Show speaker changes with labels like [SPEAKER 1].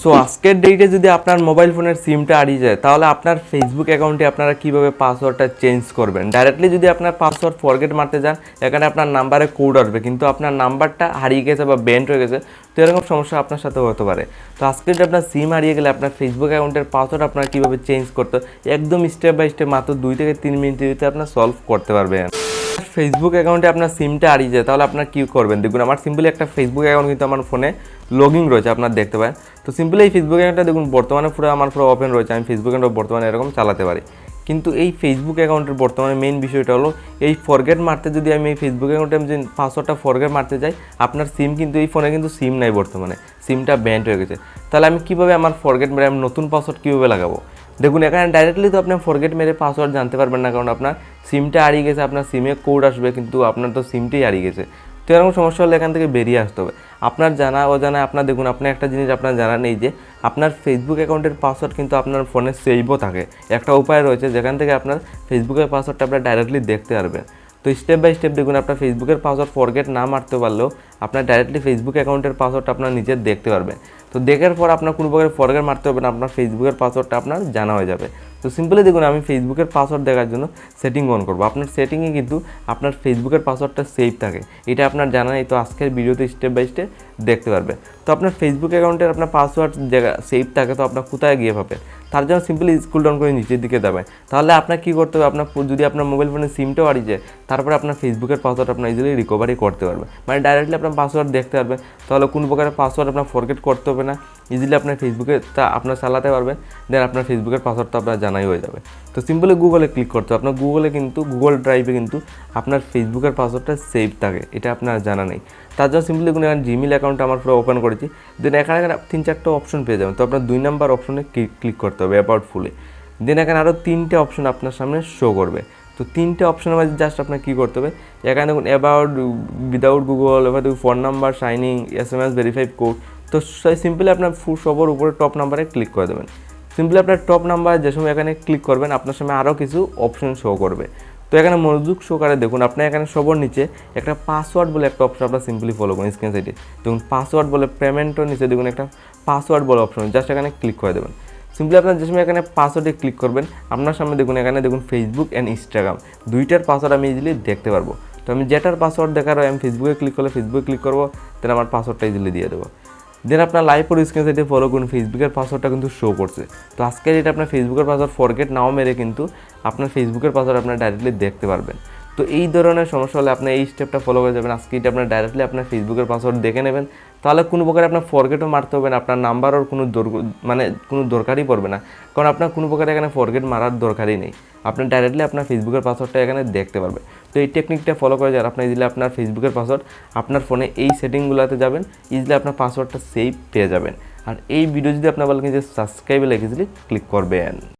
[SPEAKER 1] So আজকের ডেটে যদি আপনার মোবাইল ফোনের সিমটা হারিয়ে যায় তাহলে আপনার ফেসবুক অ্যাকাউন্টে আপনারা কীভাবে পাসওয়ার্ডটা চেঞ্জ করবেন। ডাইরেক্টলি যদি আপনার পাসওয়ার্ড ফরগেট মারতে যান, এখানে আপনার নাম্বারে কোড আসবে কিন্তু আপনার নাম্বারটা হারিয়ে গেছে বা ব্যান্ড হয়ে গেছে, তো এরকম সমস্যা আপনার সাথে হতে পারে। তো আজকে যদি আপনার সিম হারিয়ে গেলে আপনার ফেসবুক অ্যাকাউন্টের পাসওয়ার্ড আপনারা কীভাবে চেঞ্জ করতে একদম স্টেপ বাই স্টেপ মাত্র 2 থেকে 3 মিনিটের ভিতরে আপনার সলভ করতে পারবেন। ফেসবুক অ্যাকাউন্টে আপনার সিমটা হারিয়ে যায় তাহলে আপনার কী করবেন দেখুন, আমার সিম্পলি একটা ফেসবুক অ্যাকাউন্ট কিন্তু আমার ফোনে লগইন রয়েছে, আপনার দেখতে পারেন। তো সিম্পলি এই ফেসবুক অ্যাকাউন্টটা দেখুন বর্তমানে আমার পুরো ওপেন রয়েছে, আমি ফেসবুক অ্যাকাউন্ট বর্তমানে এরকম চালাতে পারি। কিন্তু এই ফেসবুক অ্যাকাউন্টের বর্তমানে মেইন বিষয়টা হলো এই ফরগেট মারতে যদি আমি এই ফেসবুক অ্যাকাউন্টে আমি যদি পাসওয়ার্ডটা ফরগেট মারতে যাই, আপনার সিম কিন্তু এই ফোনে কিন্তু সিম নাই, বর্তমানে সিমটা ব্যান্ড হয়ে গেছে। তাহলে আমি কীভাবে আমার ফরগেট মেরে আমি নতুন পাসওয়ার্ড কীভাবে লাগাবো? দেখুন এখানে ডাইরেক্টলি তো আপনি ফরগেট মেরে পাসওয়ার্ড জানতে পারবেন না, কারণ আপনার সিমটা হারিয়ে গেছে, আপনার সিমে কোড আসবে কিন্তু আপনার তো সিমটাই হারিয়ে গেছে। তো এরকম সমস্যা হলে এখান থেকে বেরিয়ে আসতে হবে। আপনার জানা অজানা আপনার দেখুন, আপনি একটা জিনিস আপনার জানা নেই যে আপনার ফেসবুক অ্যাকাউন্টের পাসওয়ার্ড কিন্তু আপনার ফোনে সেভও থাকে। একটা উপায় রয়েছে যেখান থেকে আপনার ফেসবুকের পাসওয়ার্ডটা আপনার ডাইরেক্টলি দেখতে পারবেন। তো স্টেপ বাই স্টেপ দেখুন, আপনার ফেসবুকের পাসওয়ার্ড ফরগেট না মারতে পারলেও আপনার ডাইরেক্টলি ফেসবুক অ্যাকাউন্টের পাসওয়ার্ডটা আপনার নিজে দেখতে পারবেন। তো দেখার পর আপনার কোনো প্রকার ফরগেট মারতে হবে না, আপনার ফেসবুকের পাসওয়ার্ডটা আপনার জানা হয়ে যাবে। তো সিম্পলি দেখুন, আমি ফেসবুকের পাসওয়ার্ড দেখার জন্য সেটিং অন করবো। আপনার সেটিংয়ে কিন্তু আপনার ফেসবুকের পাসওয়ার্ডটা সেভ থাকে, এটা আপনার জানা নেই। তো আজকের ভিডিওতে স্টেপ বাই স্টেপ দেখতে পারবে। তো আপনার ফেসবুক অ্যাকাউন্টের আপনার পাসওয়ার্ড জায়গা সেভ থাকে, তো আপনার কোথায় গিয়ে পাবেন? তার জন্য সিম্পলি স্ক্রল ডাউন করে নিচের দিকে যাবেন। তাহলে আপনার কী করতে হবে, আপনার যদি আপনার মোবাইল ফোনের সিমটাও হারিয়ে যায়, তারপরে আপনার ফেসবুকের পাসওয়ার্ড আপনার ইজিলি রিকভারি করতে পারবে, মানে ডাইরেক্টলি আপনার পাসওয়ার্ড দেখতে পারবেন। তাহলে কোনো প্রকারের পাসওয়ার্ড আপনার ফরগেট করতে হবে না, ইজিলি আপনার ফেসবুকে তা আপনার চালাতে পারবেন। দেন আপনার ফেসবুকের পাসওয়ার্ড তো আপনার জানাই হয়ে যাবে। তো সিম্পলি গুগলে ক্লিক করতে হবে। আপনার গুগলে কিন্তু গুগল ড্রাইভে কিন্তু আপনার ফেসবুকের পাসওয়ার্ডটা সেভ থাকে, এটা আপনার জানা নেই। তার জন্য সিম্পলি দেখুন, এখানে জিমেল অ্যাকাউন্ট আমার পুরো ওপেন করেছি। দেন এখানে 3-4টা অপশন পেয়ে যাবেন। তো আপনার 2 নাম্বার অপশনে ক্লিক করতে হবে অ্যাবাউট ফুলে। দেন এখানে আরও 3টে অপশন আপনার সামনে শো করবে। তো 3টে অপশনের মাঝে জাস্ট আপনার কী করতে হবে, এখানে দেখুন অ্যাবাউট, উইদাউট গুগল, এবার দেখুন phone number, signing, SMS, verified code. তো সিম্পলি আপনার সবার উপরে টপ নাম্বারে ক্লিক করে দেবেন। সিম্পলি আপনার টপ নাম্বার যে সময় এখানে ক্লিক করবেন, আপনার সামনে আরও কিছু অপশন শো করবে। তো এখানে মনোযোগ সহকারে দেখুন, আপনি এখানে সবার নিচে একটা পাসওয়ার্ড বলে একটা অপশন আপনার সিম্পলি ফলো করুন স্ক্রিন সাইডে। দেখুন পাসওয়ার্ড বলে পেমেন্টও নিচে দেখুন একটা পাসওয়ার্ড বলে অপশন, জাস্ট এখানে ক্লিক করে দেবেন। সিম্পলি আপনার যে সময় এখানে পাসওয়ার্ডে ক্লিক করবেন, আপনার সামনে দেখুন এখানে দেখুন ফেসবুক অ্যান্ড ইনস্টাগ্রাম দুইটার পাসওয়ার্ড আমি ইজিলি দেখতে পারবো। তো আমি যেটার পাসওয়ার্ড দেখার হয় আমি ফেসবুকে ক্লিক করলে ফেসবুকে ক্লিক করবো, দেন আমার পাসওয়ার্ডটা ইজিলি দিয়ে দেবো। দেন আপনার লাইভ পর স্ক্রিন সাইডে ফলো করুন, ফেসবুকের পাসওয়ার্ডটা কিন্তু শো করছে। তো আজকের এটা আপনার ফেসবুকের পাসওয়ার্ড ফরগেট নাও মেরে কিন্তু আপনার ফেসবুকের পাসওয়ার্ড আপনার ডাইরেক্টলি দেখতে পারবেন। তো এই ধরনের সমস্যা হলে আপনি এই স্টেপটা ফলো করে যাবেন। আজকে এটা আপনার ডাইরেক্টলি আপনার ফেসবুকের পাসওয়ার্ড দেখে নেবেন, তাহলে কোনো প্রকারে আপনার ফরগেটও মারতে হবে না, আপনার নাম্বারও কোনো দরকারই পড়বে না, কারণ আপনার কোনো প্রকারে এখানে ফরগেট মারার দরকারই নেই। আপনি ডাইরেক্টলি আপনার ফেসবুকের পাসওয়ার্ডটা এখানে দেখতে পারবে। তো এই টেকনিকটা ফলো করে যান, আপনি ইজিলি আপনার ফেসবুকের পাসওয়ার্ড আপনার ফোনে এই সেটিংগুলোতে যাবেন, ইজিলি আপনার পাসওয়ার্ডটা সেভ পেয়ে যাবেন। আর এই ভিডিও যদি আপনার বলেন যে সাবস্ক্রাইবে ইজিলি ক্লিক করবেন।